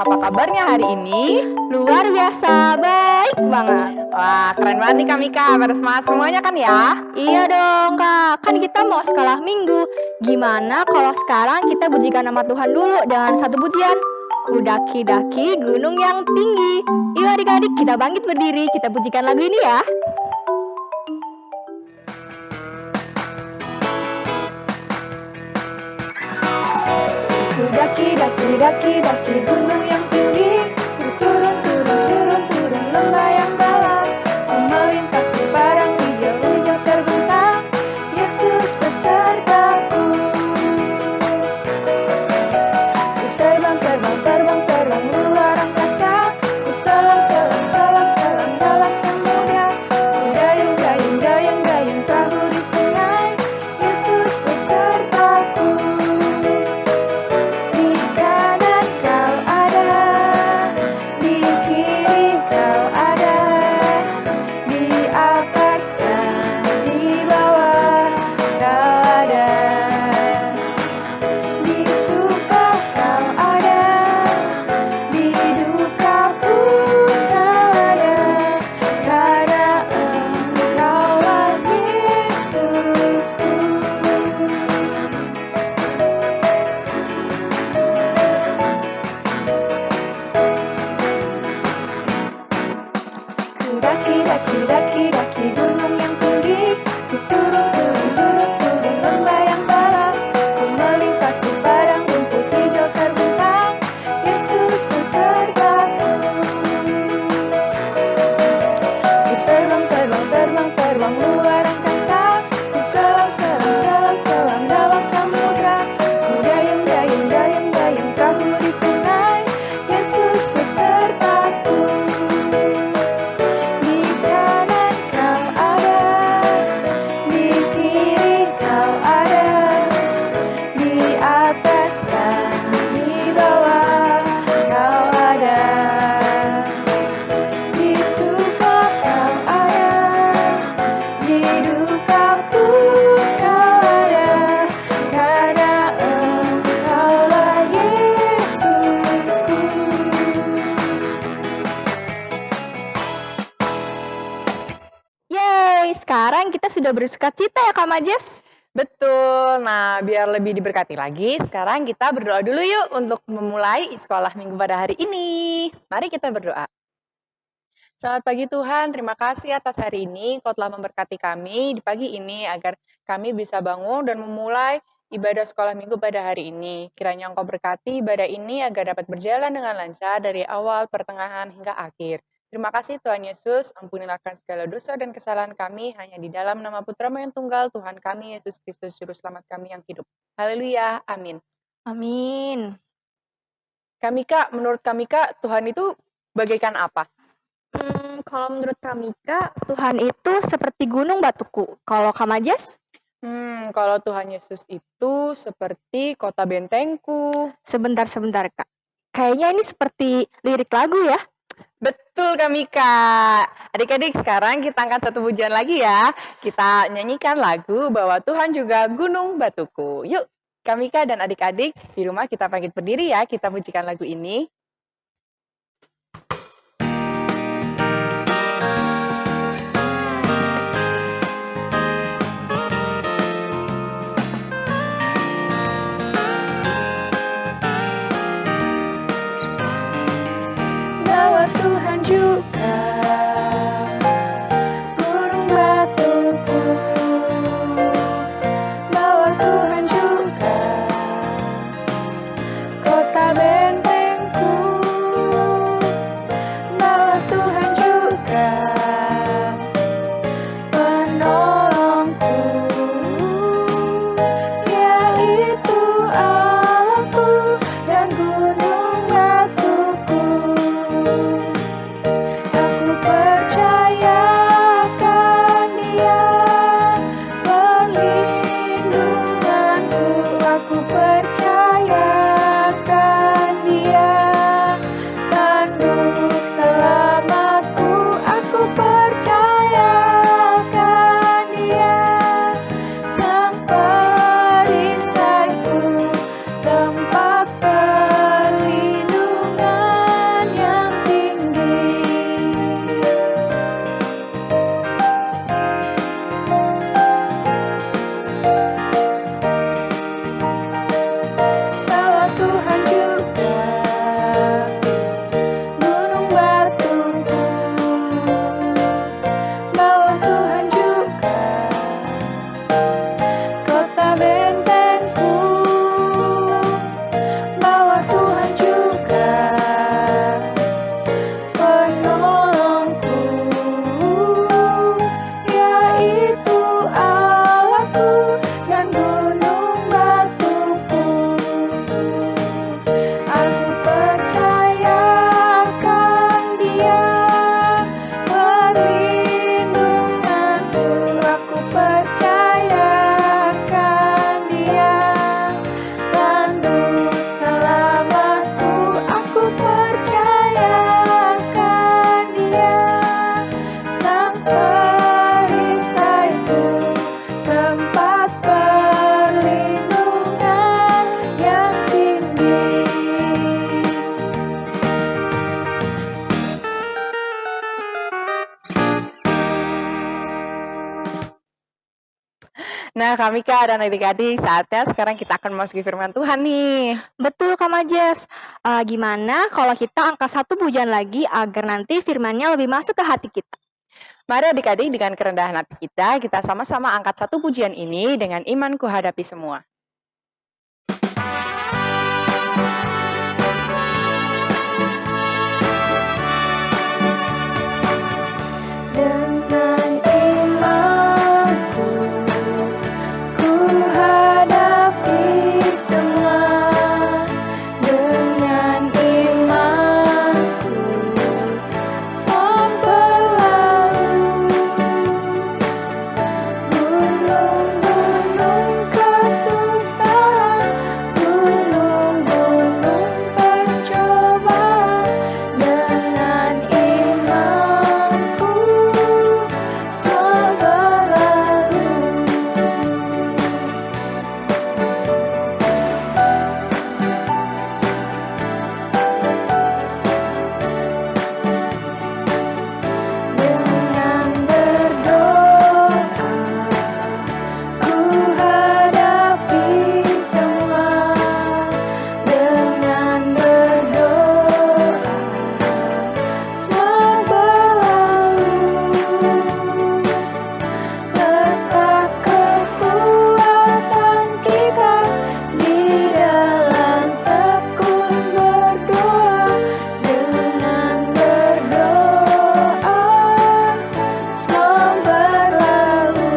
apa kabarnya hari ini? Luar biasa, baik banget. Wah, keren banget nih Kak Mika, pada semangat semuanya kan ya? Iya dong, Kak. Kan kita mau sekolah minggu. Gimana kalau sekarang kita pujikan nama Tuhan dulu dengan satu pujian? Kudaki-daki gunung yang tinggi. Yuk adik-adik, kita bangkit berdiri. Kita pujikan lagu ini ya. Kudaki-daki gunung yang tinggi. Turun, turun, turun, turun lembah yang dalam. Melintasi padang hijau-hijau terbentang. Yesus besertaku. Ku terbang, terbang, terbang, terbang luar angkasa. Ku selam, selam, selam, selam dalam samudra. Ku dayung, dayung, dayung, dayung perahu di sungai. Yesus besertaku. Di kanan kau ada, di kiri kau ada, di atas dan di bawah kau ada. Di suka kau ada, di duka pun kau ada, karena Engkaulah Yesusku. Kudaki-daki gunung yang tinggi. Ku turun, turun, turun, turun lembah yang dalam. Ku melintasi padang rumput hijau terbentang. Yesus besertaku. Ku terbang, terbang, terbang, terbang luar angkasa. Ku selam, selam, selam, selam dalam samudra. Ku dayung, dayung, dayung, dayung perahu di sungai. Yesus besertaku. Di kanan kau ada, di kiri kau ada, di atas dan di bawah kau ada. Di suka kau ada, di duka pun kau ada, karena Engkaulah Yesusku. Yeay, sekarang kita sudah bersukacita ya Kak Majes? Betul, nah biar lebih diberkati lagi, sekarang kita berdoa dulu yuk untuk memulai sekolah minggu pada hari ini. Mari kita berdoa. Selamat pagi Tuhan, terima kasih atas hari ini. Kau telah memberkati kami di pagi ini agar kami bisa bangun dan memulai ibadah sekolah minggu pada hari ini. Kiranya Engkau berkati ibadah ini agar dapat berjalan dengan lancar dari awal, pertengahan, hingga akhir. Terima kasih Tuhan Yesus, ampunilah segala dosa dan kesalahan kami hanya di dalam nama Putra-Mu yang tunggal, Tuhan kami, Yesus Kristus, Juru Selamat kami yang hidup. Haleluya, amin. Amin. Kamika, menurut Kamika, Tuhan itu bagaikan apa? Kalau menurut kami Kak, Tuhan itu seperti gunung batuku. Kalau Kak Majes? Kalau Tuhan Yesus itu seperti kota bentengku. Sebentar Kak. Kayaknya ini seperti lirik lagu ya. Betul Kamika. Adik-adik, sekarang kita angkat satu pujian lagi ya. Kita nyanyikan lagu bahwa Tuhan juga gunung batuku. Yuk, Kamika dan adik-adik di rumah kita bangkit berdiri ya. Kita pujikan lagu ini. Bahwa Tuhan juga gunung batuku. Bahwa Tuhan juga kota bentengku. Nah, kami Kak dan adik-adik, saatnya sekarang kita akan memasuki firman Tuhan nih. Betul Kak Majes. Gimana kalau kita angkat satu pujian lagi agar nanti firmannya lebih masuk ke hati kita? Mari adik-adik dengan kerendahan hati kita sama-sama angkat satu pujian ini dengan imanku hadapi semua. Dengan imanku, ku hadapi semua. Dengan imanku, semua berlalu. Gunung-gunung kesusahan, gunung-gunung percobaan. Dengan imanku, semua berlalu. Dengan berdoa, ku hadapi semua. Dengan berdoa, semua berlalu. Letak kekuatan kita di dalam tekun berdoa. Dengan berdoa, semua berlalu.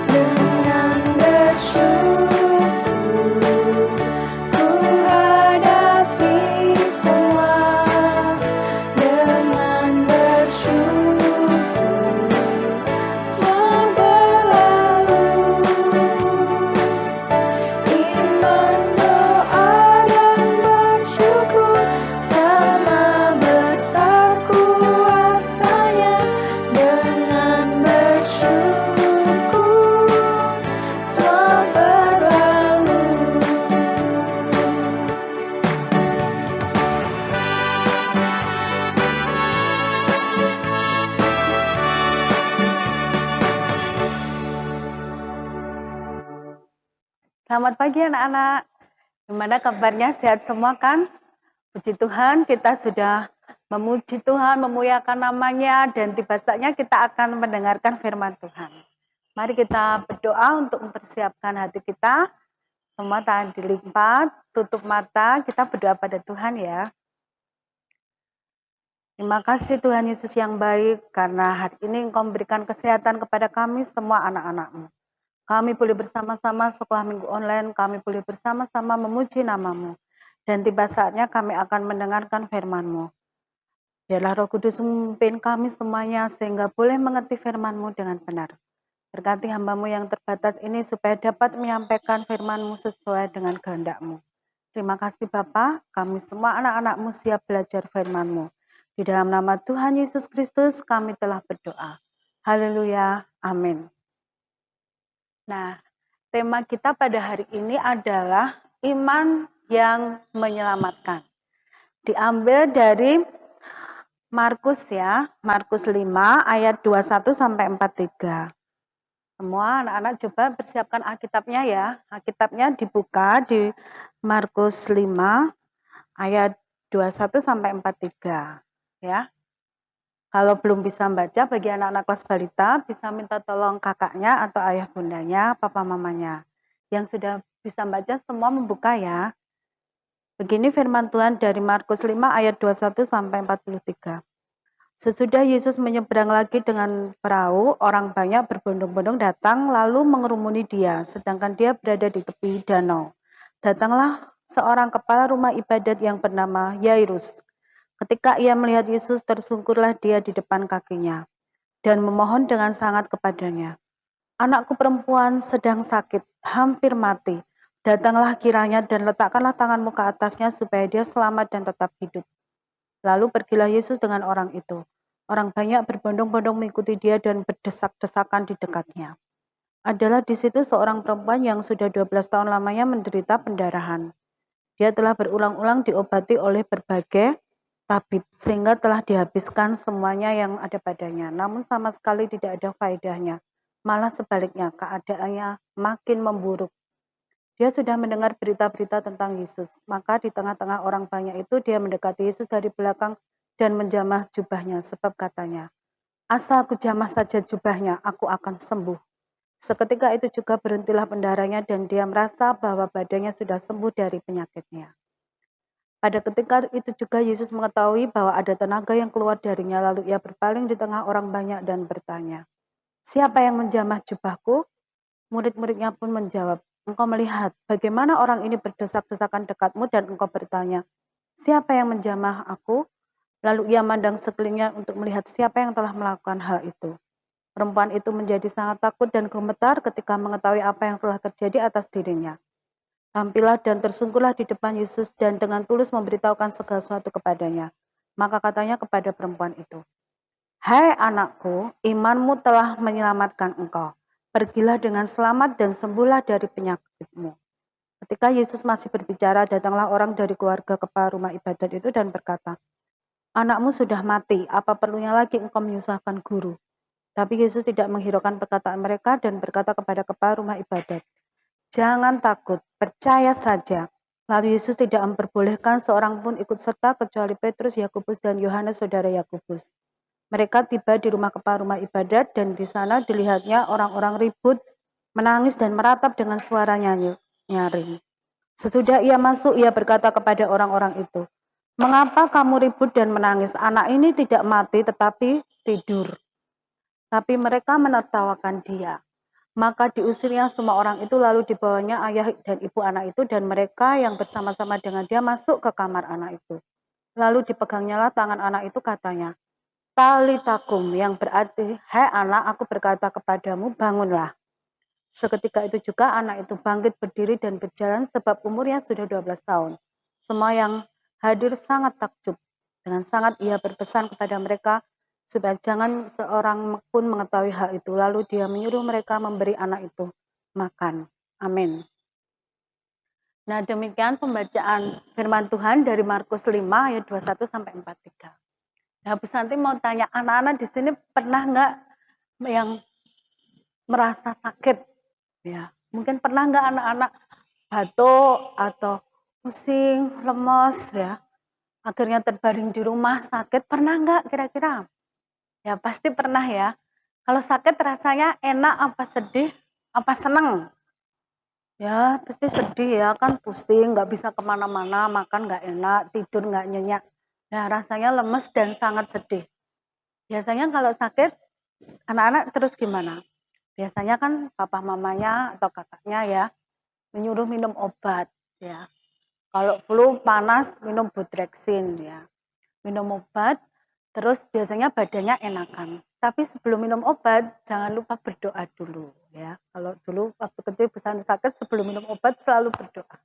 Dengan bersyukur, ku hadapi semua. Dengan bersyukur, semua berlalu. Iman, doa, dan bersyukur sama besar kuasanya. Dengan bersyukur, semua berlalu. Selamat pagi anak-anak. Gimana kabarnya? Sehat semua kan? Puji Tuhan, kita sudah memuji Tuhan, memuliakan namanya, dan tiba saatnya kita akan mendengarkan firman Tuhan. Mari kita berdoa untuk mempersiapkan hati kita. Semua tangan dilipat, tutup mata, kita berdoa pada Tuhan ya. Terima kasih Tuhan Yesus yang baik, karena hari ini Engkau memberikan kesehatan kepada kami semua anak-anak-Mu. Kami boleh bersama-sama sekolah minggu online, kami boleh bersama-sama memuji nama-Mu. Dan tiba saatnya kami akan mendengarkan firman-Mu. Biarlah Roh Kudus memimpin kami semuanya sehingga boleh mengerti firman-Mu dengan benar. Berkati hamba-Mu yang terbatas ini supaya dapat menyampaikan firman-Mu sesuai dengan kehendak-Mu. Terima kasih Bapa, kami semua anak-anak-Mu siap belajar firman-Mu. Di dalam nama Tuhan Yesus Kristus kami telah berdoa. Haleluya, amin. Nah, tema kita pada hari ini adalah iman yang menyelamatkan. Diambil dari Markus ya, Markus 5 ayat 21 sampai 43. Semua anak-anak coba persiapkan Alkitabnya ya. Alkitabnya dibuka di Markus 5 ayat 21 sampai 43 ya. Kalau belum bisa baca, bagi anak-anak kelas balita bisa minta tolong kakaknya atau ayah bundanya, papa mamanya. Yang sudah bisa baca semua membuka ya. Begini firman Tuhan dari Markus 5 ayat 21 sampai 43. Sesudah Yesus menyeberang lagi dengan perahu, orang banyak berbondong-bondong datang lalu mengerumuni dia, sedangkan dia berada di tepi danau. Datanglah seorang kepala rumah ibadat yang bernama Yairus. Ketika ia melihat Yesus, tersungkurlah dia di depan kakinya dan memohon dengan sangat kepadanya. Anakku perempuan sedang sakit, hampir mati. Datanglah kiranya dan letakkanlah tanganmu ke atasnya supaya dia selamat dan tetap hidup. Lalu pergilah Yesus dengan orang itu. Orang banyak berbondong-bondong mengikuti dia dan berdesak-desakan di dekatnya. Adalah di situ seorang perempuan yang sudah 12 tahun lamanya menderita pendarahan. Dia telah berulang-ulang diobati oleh berbagai tabib, sehingga telah dihabiskan semuanya yang ada padanya. Namun sama sekali tidak ada faedahnya. Malah sebaliknya, keadaannya makin memburuk. Dia sudah mendengar berita-berita tentang Yesus. Maka di tengah-tengah orang banyak itu, dia mendekati Yesus dari belakang dan menjamah jubahnya, sebab katanya, "Asal aku jamah saja jubahnya, aku akan sembuh." Seketika itu juga berhentilah pendarahnya dan dia merasa bahwa badannya sudah sembuh dari penyakitnya. Pada ketika itu juga Yesus mengetahui bahwa ada tenaga yang keluar darinya, lalu ia berpaling di tengah orang banyak dan bertanya, "Siapa yang menjamah jubahku?" Murid-muridnya pun menjawab, "Engkau melihat bagaimana orang ini berdesak-desakan dekatmu dan engkau bertanya, 'Siapa yang menjamah aku?'" Lalu ia mandang sekelilingnya untuk melihat siapa yang telah melakukan hal itu. Perempuan itu menjadi sangat takut dan gemetar ketika mengetahui apa yang telah terjadi atas dirinya. Tampillah dan tersungkurlah di depan Yesus dan dengan tulus memberitahukan segala sesuatu kepadanya. Maka katanya kepada perempuan itu, "Hai anakku, imanmu telah menyelamatkan engkau. Pergilah dengan selamat dan sembuhlah dari penyakitmu." Ketika Yesus masih berbicara, datanglah orang dari keluarga kepala rumah ibadat itu dan berkata, "Anakmu sudah mati, apa perlunya lagi engkau menyusahkan guru?" Tapi Yesus tidak menghiraukan perkataan mereka dan berkata kepada kepala rumah ibadat, "Jangan takut, percaya saja." Lalu Yesus tidak memperbolehkan seorang pun ikut serta kecuali Petrus, Yakobus, dan Yohanes saudara Yakobus. Mereka tiba di rumah kepala rumah ibadat dan di sana dilihatnya orang-orang ribut, menangis dan meratap dengan suara nyaring. Sesudah ia masuk, ia berkata kepada orang-orang itu, "Mengapa kamu ribut dan menangis? Anak ini tidak mati tetapi tidur." Tapi mereka menertawakan dia. Maka diusirnya semua orang itu, lalu dibawanya ayah dan ibu anak itu dan mereka yang bersama-sama dengan dia masuk ke kamar anak itu. Lalu dipegangnyalah tangan anak itu, katanya, "Talitakum," yang berarti, "Hai anak, aku berkata kepadamu, bangunlah." Seketika itu juga anak itu bangkit berdiri dan berjalan sebab umurnya sudah 12 tahun. Semua yang hadir sangat takjub. Dengan sangat ia berpesan kepada mereka supaya jangan seorang pun mengetahui hal itu. Lalu dia menyuruh mereka memberi anak itu makan. Amin. Nah, demikian pembacaan firman Tuhan dari Markus 5 ayat 21 sampai 43. Nah, Bu Santi mau tanya, anak-anak di sini pernah nggak yang merasa sakit? Ya, mungkin pernah nggak anak-anak batuk atau pusing, lemes ya, akhirnya terbaring di rumah sakit, pernah nggak kira-kira? Ya pasti pernah ya. Kalau sakit rasanya enak apa sedih, apa seneng? Ya pasti sedih ya, kan pusing, nggak bisa kemana-mana, makan nggak enak, tidur nggak nyenyak. Nah rasanya lemes dan sangat sedih. Biasanya kalau sakit, anak-anak terus gimana? Biasanya kan papa mamanya atau kakaknya ya, menyuruh minum obat ya. Kalau flu panas minum Bodrexin ya. Minum obat, terus biasanya badannya enakan. Tapi sebelum minum obat, jangan lupa berdoa dulu ya. Kalau dulu waktu kecil pesan sakit sebelum minum obat selalu berdoa.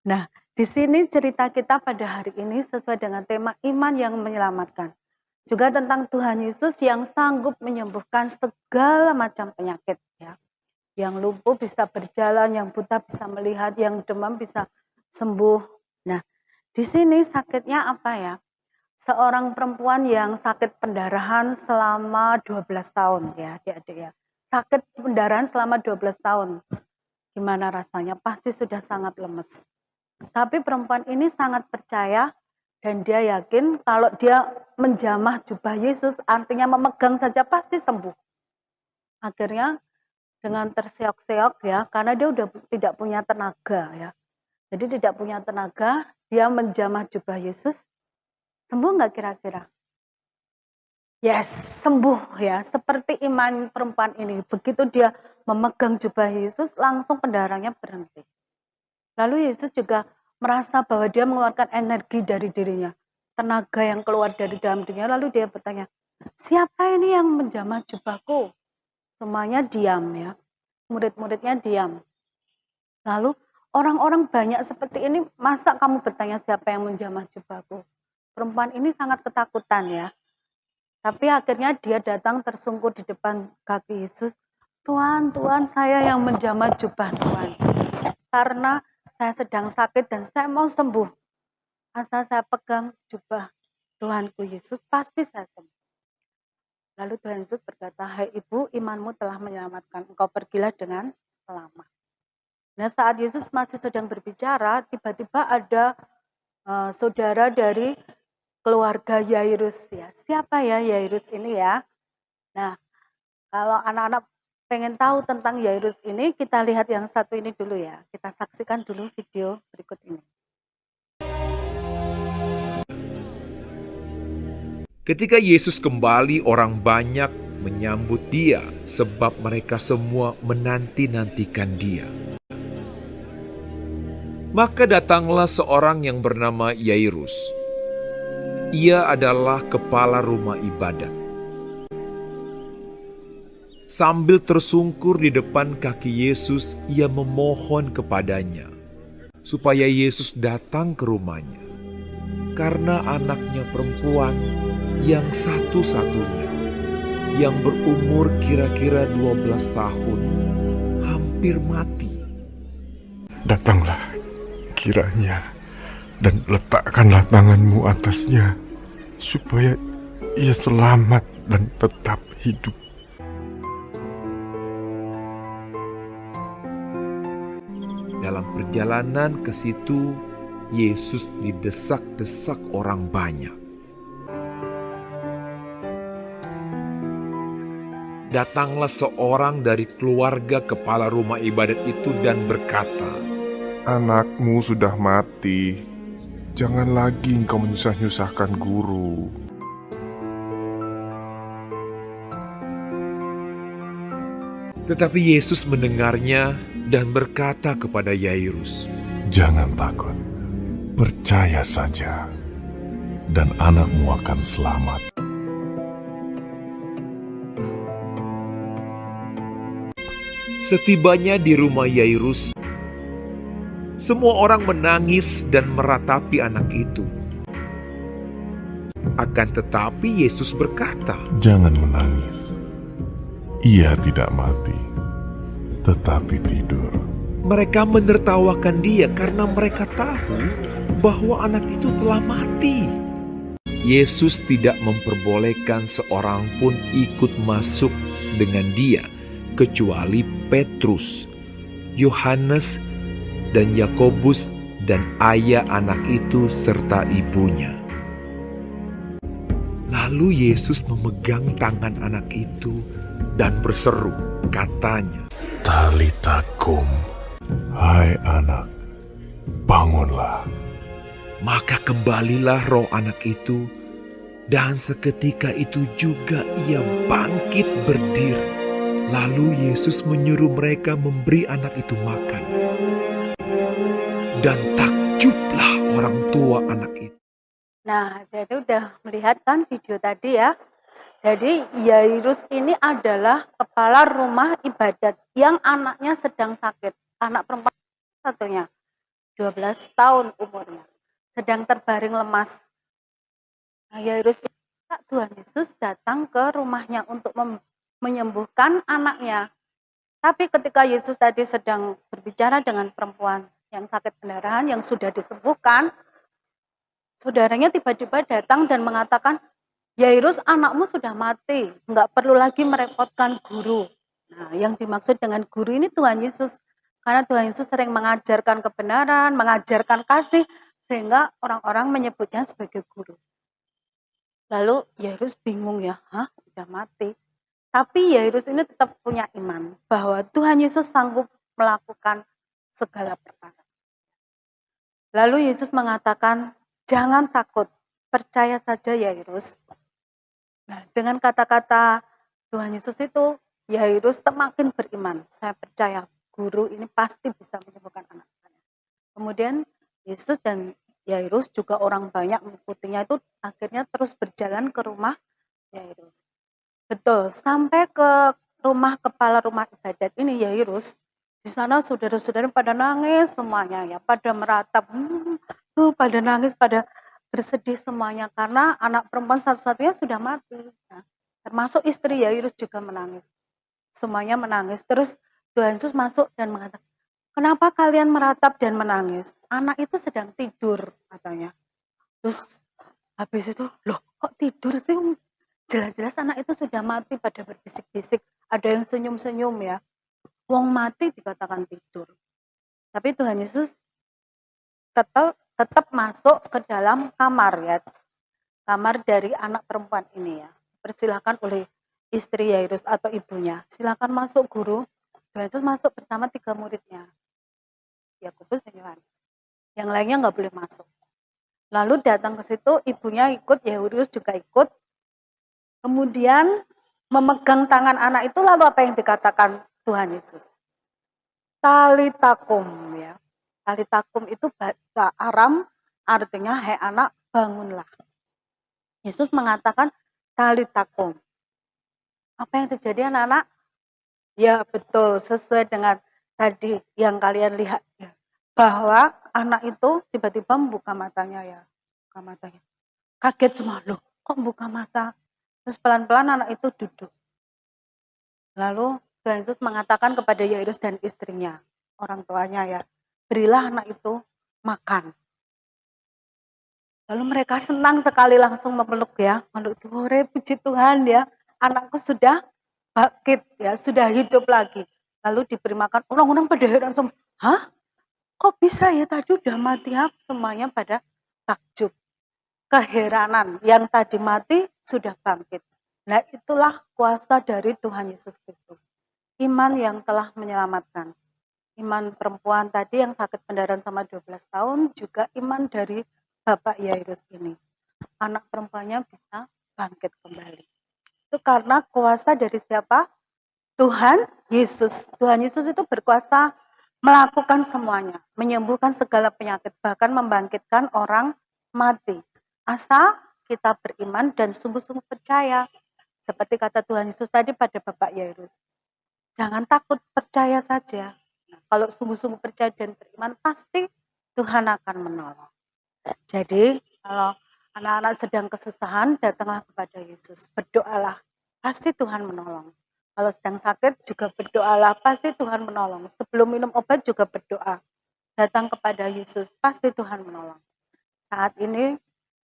Nah, di sini cerita kita pada hari ini sesuai dengan tema iman yang menyelamatkan. Juga tentang Tuhan Yesus yang sanggup menyembuhkan segala macam penyakit ya. Yang lumpuh bisa berjalan, yang buta bisa melihat, yang demam bisa sembuh. Nah, di sini sakitnya apa ya? Seorang perempuan yang sakit pendarahan selama 12 tahun ya, adik-adik ya. Sakit pendarahan selama 12 tahun. Gimana rasanya? Pasti sudah sangat lemes. Tapi perempuan ini sangat percaya dan dia yakin kalau dia menjamah jubah Yesus, artinya memegang saja pasti sembuh. Akhirnya dengan terseok-seok ya, karena dia udah tidak punya tenaga ya. Jadi tidak punya tenaga, dia menjamah jubah Yesus. Sembuh nggak kira-kira? Yes, sembuh ya. Seperti iman perempuan ini. Begitu dia memegang jubah Yesus, langsung pendarahannya berhenti. Lalu Yesus juga merasa bahwa dia mengeluarkan energi dari dirinya. Tenaga yang keluar dari dalam dirinya. Lalu dia bertanya, "Siapa ini yang menjamah jubahku?" Semuanya diam ya. Murid-muridnya diam. Lalu orang-orang banyak seperti ini, masa kamu bertanya siapa yang menjamah jubahku? Perempuan ini sangat ketakutan ya. Tapi akhirnya dia datang tersungkur di depan kaki Yesus. "Tuhan, Tuhan, saya yang menjamah jubah Tuhan." Karena saya sedang sakit dan saya mau sembuh. Asal saya pegang jubah Tuhanku Yesus, pasti saya sembuh. Lalu Tuhan Yesus berkata, hai ibu, imanmu telah menyelamatkan, engkau pergilah dengan selamat. Nah saat Yesus masih sedang berbicara, tiba-tiba ada saudara dari keluarga Yairus ya. Siapa ya Yairus ini ya? Nah, kalau anak-anak pengen tahu tentang Yairus ini, kita lihat yang satu ini dulu ya. Kita saksikan dulu video berikut ini. Ketika Yesus kembali, orang banyak menyambut dia sebab mereka semua menanti-nantikan dia. Maka datanglah seorang yang bernama Yairus. Ia adalah kepala rumah ibadat. Sambil tersungkur di depan kaki Yesus, ia memohon kepadanya supaya Yesus datang ke rumahnya. Karena anaknya perempuan yang satu-satunya, yang berumur kira-kira 12 tahun, hampir mati. Datanglah kiranya dan letakkanlah tanganmu atasnya, supaya ia selamat dan tetap hidup. Dalam perjalanan ke situ, Yesus didesak-desak orang banyak. Datanglah seorang dari keluarga kepala rumah ibadat itu dan berkata, Anakmu sudah mati, jangan lagi engkau menyusah-nyusahkan guru. Tetapi Yesus mendengarnya dan berkata kepada Yairus, Jangan takut, percaya saja, dan anakmu akan selamat. Setibanya di rumah Yairus, semua orang menangis dan meratapi anak itu. Akan tetapi Yesus berkata, Jangan menangis. Ia tidak mati, tetapi tidur. Mereka menertawakan dia karena mereka tahu bahwa anak itu telah mati. Yesus tidak memperbolehkan seorang pun ikut masuk dengan dia, kecuali Petrus, Yohanes, dan Yakobus, dan ayah anak itu serta ibunya. Lalu Yesus memegang tangan anak itu dan berseru, katanya, Talita kum, hai anak, bangunlah. Maka kembalilah roh anak itu, dan seketika itu juga ia bangkit berdiri. Lalu Yesus menyuruh mereka memberi anak itu makan. Dan takjublah orang tua anak itu. Nah, jadi udah melihat kan video tadi ya. Jadi Yairus ini adalah kepala rumah ibadat yang anaknya sedang sakit. Anak perempuan satunya, 12 tahun umurnya, sedang terbaring lemas. Nah, Yairus ini Tuhan Yesus datang ke rumahnya untuk menyembuhkan anaknya. Tapi ketika Yesus tadi sedang berbicara dengan perempuan yang sakit pendarahan yang sudah disembuhkan, saudaranya tiba-tiba datang dan mengatakan, Yairus, anakmu sudah mati, nggak perlu lagi merepotkan guru. Nah, yang dimaksud dengan guru ini Tuhan Yesus. Karena Tuhan Yesus sering mengajarkan kebenaran, mengajarkan kasih, sehingga orang-orang menyebutnya sebagai guru. Lalu Yairus bingung ya, udah mati. Tapi Yairus ini tetap punya iman bahwa Tuhan Yesus sanggup melakukan segala perkara. Lalu Yesus mengatakan, jangan takut, percaya saja Yairus. Nah, dengan kata-kata Tuhan Yesus itu, Yairus semakin beriman. Saya percaya guru ini pasti bisa menyembuhkan anak saya. Kemudian Yesus dan Yairus juga orang banyak mengikutinya itu akhirnya terus berjalan ke rumah Yairus. Betul, sampai ke rumah kepala rumah ibadat ini Yairus, di sana saudara-saudara pada nangis semuanya ya, pada meratap, pada nangis, pada bersedih semuanya karena anak perempuan satu-satunya sudah mati. Nah, termasuk istri Yairus juga menangis. Semuanya menangis. Terus Tuhan Yesus masuk dan mengatakan, kenapa kalian meratap dan menangis? Anak itu sedang tidur katanya. Terus habis itu, loh kok tidur sih? Jelas-jelas anak itu sudah mati, pada berbisik-bisik. Ada yang senyum-senyum ya. Wong mati dikatakan tidur. Tapi Tuhan Yesus tetap masuk ke dalam kamar ya. Kamar dari anak perempuan ini ya. Persilahkan oleh istri Yairus atau ibunya. Silakan masuk guru. Tuhan Yesus masuk bersama 3 muridnya. Yakobus dan Yohanes. Yang lainnya nggak boleh masuk. Lalu datang ke situ, ibunya ikut, Yairus juga ikut. Kemudian memegang tangan anak itu, lalu apa yang dikatakan Tuhan Yesus? Talitakum ya. Talitakum itu bahasa Aram, artinya hai anak bangunlah. Yesus mengatakan talitakum. Apa yang terjadi anak-anak? Ya betul, sesuai dengan tadi yang kalian lihat ya. Bahwa anak itu tiba-tiba membuka matanya ya. Buka matanya. Kaget semua, loh kok buka mata? Terus pelan-pelan anak itu duduk. Lalu Tuhan Yesus mengatakan kepada Yairus dan istrinya, orang tuanya ya, berilah anak itu makan. Lalu mereka senang sekali langsung memeluk ya, meluk Tuhan, puji Tuhan ya, anakku sudah bangkit ya, sudah hidup lagi. Lalu diberi makan, orang-orang pada heran semua, hah? Kok bisa ya, tadi udah mati ya? Semuanya pada takjub, keheranan, yang tadi mati sudah bangkit. Nah itulah kuasa dari Tuhan Yesus Kristus. Iman yang telah menyelamatkan. Iman perempuan tadi yang sakit pendarahan sama 12 tahun, juga iman dari Bapak Yairus ini. Anak perempuannya bisa bangkit kembali. Itu karena kuasa dari siapa? Tuhan Yesus. Tuhan Yesus itu berkuasa melakukan semuanya. Menyembuhkan segala penyakit, bahkan membangkitkan orang mati. Asal kita beriman dan sungguh-sungguh percaya. Seperti kata Tuhan Yesus tadi pada Bapak Yairus. Jangan takut, percaya saja. Nah, kalau sungguh-sungguh percaya dan beriman, pasti Tuhan akan menolong. Jadi, kalau anak-anak sedang kesusahan, datanglah kepada Yesus. Berdoalah, pasti Tuhan menolong. Kalau sedang sakit, juga berdoalah, pasti Tuhan menolong. Sebelum minum obat juga berdoa. Datang kepada Yesus, pasti Tuhan menolong. Saat ini,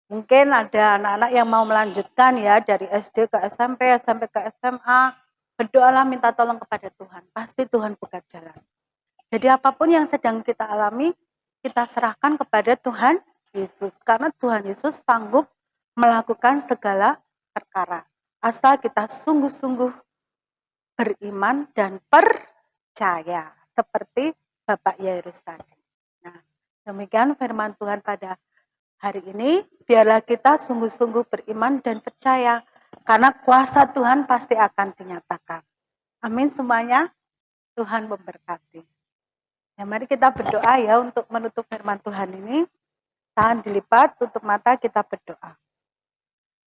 mungkin ada anak-anak yang mau melanjutkan ya, dari SD ke SMP, SMP ke SMA, berdoalah minta tolong kepada Tuhan. Pasti Tuhan buka jalan. Jadi apapun yang sedang kita alami, kita serahkan kepada Tuhan Yesus. Karena Tuhan Yesus sanggup melakukan segala perkara. Asal kita sungguh-sungguh beriman dan percaya. Seperti Bapak Yairus tadi. Nah, demikian firman Tuhan pada hari ini. Biarlah kita sungguh-sungguh beriman dan percaya. Karena kuasa Tuhan pasti akan dinyatakan. Amin semuanya. Tuhan memberkati. Ya, mari kita berdoa ya untuk menutup firman Tuhan ini. Tangan dilipat, tutup mata, kita berdoa.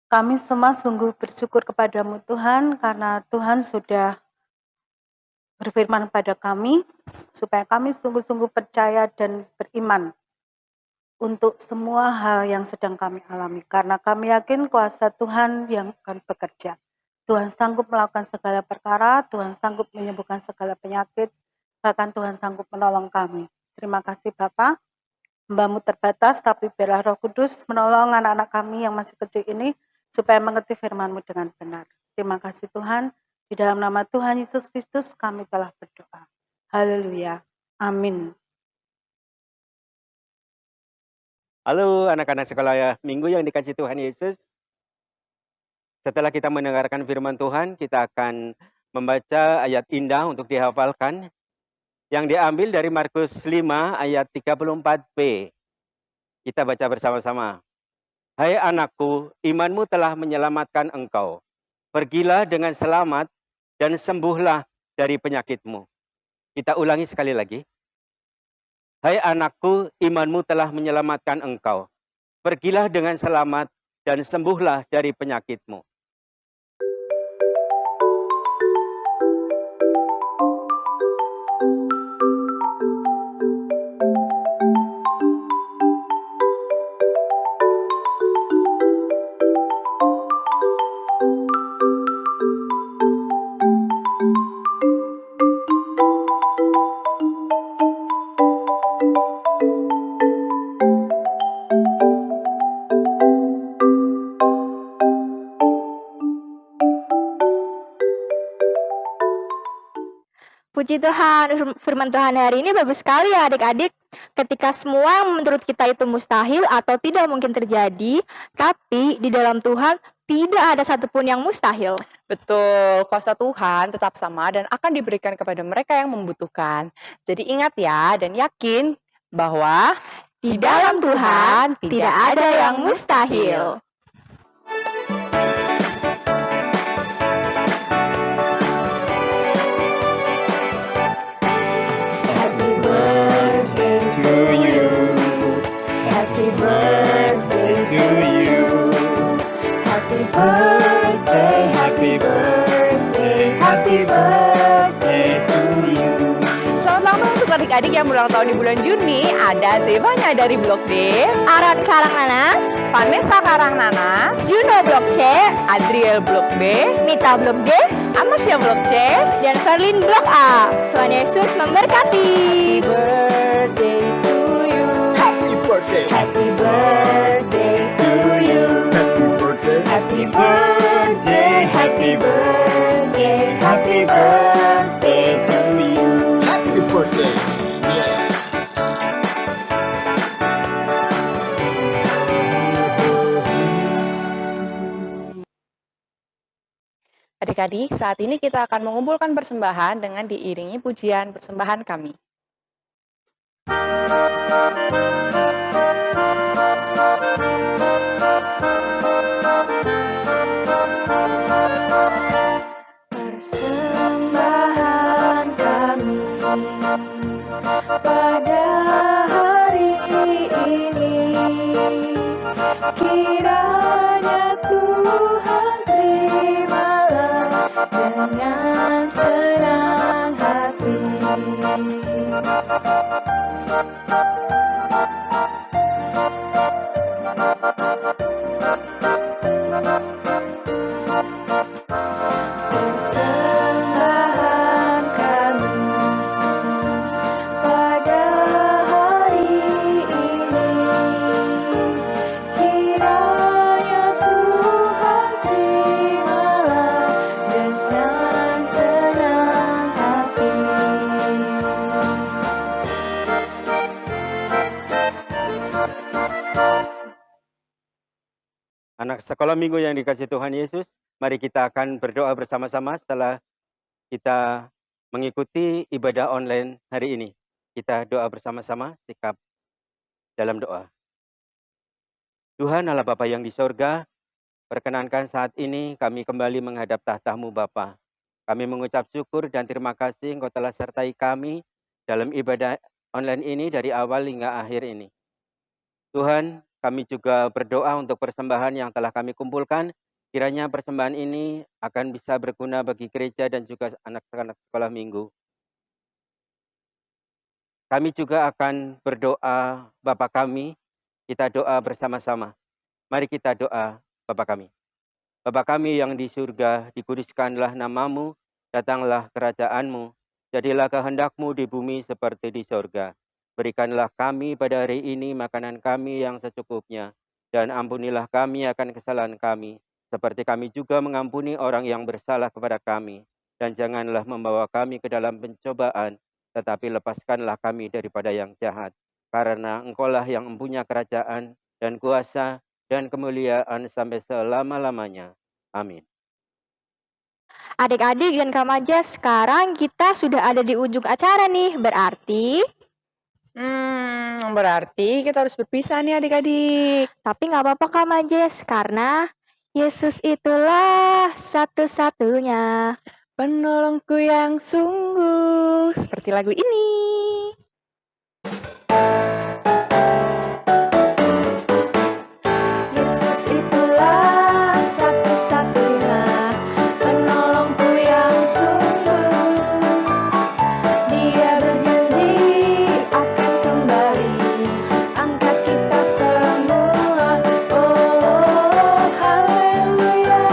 Kami semua sungguh bersyukur kepadamu Tuhan, karena Tuhan sudah berfirman pada kami, supaya kami sungguh-sungguh percaya dan beriman untuk semua hal yang sedang kami alami. Karena kami yakin kuasa Tuhan yang akan bekerja. Tuhan sanggup melakukan segala perkara, Tuhan sanggup menyembuhkan segala penyakit, bahkan Tuhan sanggup menolong kami. Terima kasih Bapak. Hamba-Mu terbatas, tapi biarlah Roh Kudus menolong anak-anak kami yang masih kecil ini, supaya mengerti firman-Mu dengan benar. Terima kasih Tuhan. Di dalam nama Tuhan Yesus Kristus kami telah berdoa. Haleluya. Amin. Halo anak-anak sekolah minggu yang dikasih Tuhan Yesus. Setelah kita mendengarkan firman Tuhan, kita akan membaca ayat indah untuk dihafalkan. Yang diambil dari Markus 5 ayat 34b. Kita baca bersama-sama. Hai anakku, imanmu telah menyelamatkan engkau. Pergilah dengan selamat dan sembuhlah dari penyakitmu. Kita ulangi sekali lagi. Hai anakku, imanmu telah menyelamatkan engkau. Pergilah dengan selamat dan sembuhlah dari penyakitmu. Puji Tuhan, firman Tuhan hari ini bagus sekali ya adik-adik. Ketika semua yang menurut kita itu mustahil atau tidak mungkin terjadi, tapi di dalam Tuhan tidak ada satupun yang mustahil. Betul, kuasa Tuhan tetap sama dan akan diberikan kepada mereka yang membutuhkan. Jadi ingat ya dan yakin bahwa Di dalam Tuhan tidak ada yang mustahil. Happy birthday to you. Happy birthday to you. Happy birthday, happy birthday, happy birthday to you. Selamat ulang untuk adik-adik yang berulang tahun di bulan Juni. Ada Zevanya dari Blok D, Aran Karangnanas, Vanessa Karangnanas, Juno Blok C, Adriel Blok B, Nita Blok D, Amasya Blok C. dan Verlin Blok A. Tuhan Yesus memberkati. Birthday to you. Happy birthday, Happy birthday to you. Happy birthday, happy birthday, happy birthday, happy birthday to you. Happy birthday. Adik-adik, saat ini kita akan mengumpulkan persembahan dengan diiringi pujian persembahan kami. Persembahan kami pada hari ini, kiranya Tuhan terimalah dengan senang hati. Persembahan kami pada hari ini, kiranya Tuhan terimalah dengan senang hati. Anak sekolah minggu yang dikasih Tuhan Yesus, mari kita akan berdoa bersama-sama setelah kita mengikuti ibadah online hari ini. Kita doa bersama-sama, sikap dalam doa. Tuhan Allah Bapa yang di sorga, perkenankan saat ini kami kembali menghadap tahta-Mu Bapa. Kami mengucap syukur dan terima kasih Engkau telah sertai kami dalam ibadah online ini dari awal hingga akhir ini. Tuhan, kami juga berdoa untuk persembahan yang telah kami kumpulkan. Kiranya persembahan ini akan bisa berguna bagi gereja dan juga anak-anak sekolah minggu. Kami juga akan berdoa Bapa kami, kita doa bersama-sama. Mari kita doa Bapa kami. Bapa kami yang di surga, dikuduskanlah nama-Mu, datanglah kerajaan-Mu, jadilah kehendak-Mu di bumi seperti di sorga. Berikanlah kami pada hari ini makanan kami yang secukupnya, dan ampunilah kami akan kesalahan kami, seperti kami juga mengampuni orang yang bersalah kepada kami. Dan janganlah membawa kami ke dalam pencobaan, tetapi lepaskanlah kami daripada yang jahat. Karena Engkaulah yang mempunyai kerajaan dan kuasa dan kemuliaan sampai selama-lamanya. Amin. Adik-adik dan Kak Maja, sekarang kita sudah ada di ujung acara nih. Berarti kita harus berpisah nih adik-adik. Tapi nggak apa-apa Kak Majes, karena Yesus itulah satu-satunya Penolongku yang sungguh, seperti lagu ini. Yesus itulah satu-satunya penolongku yang sungguh. Dia berjanji akan kembali angkat kita semua. Oh haleluya,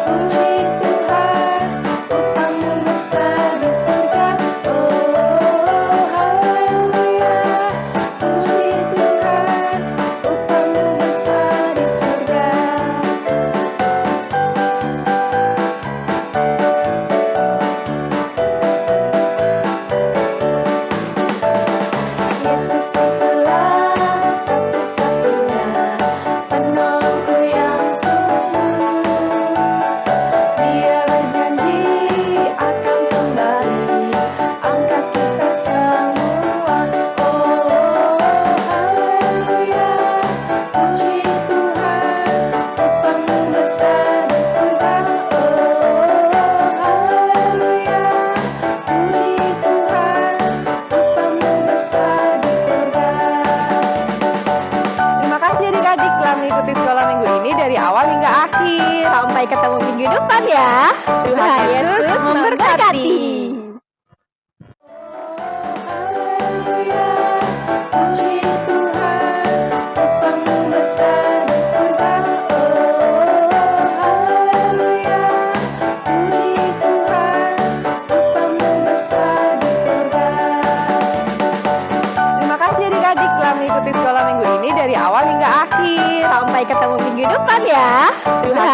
puji Tuhan, upahmu besar di surga. Oh haleluya, Sampai ketemu minggu depan ya. Tuhan Yesus memberkati. Haleluya, puji Tuhan, upahmu besar di surga. Haleluya, puji Tuhan, upahmu besar di surga. Terima kasih adik-adik telah mengikuti sekolah minggu ini dari awal hingga akhir. Sampai ketemu minggu depan ya. Tuhan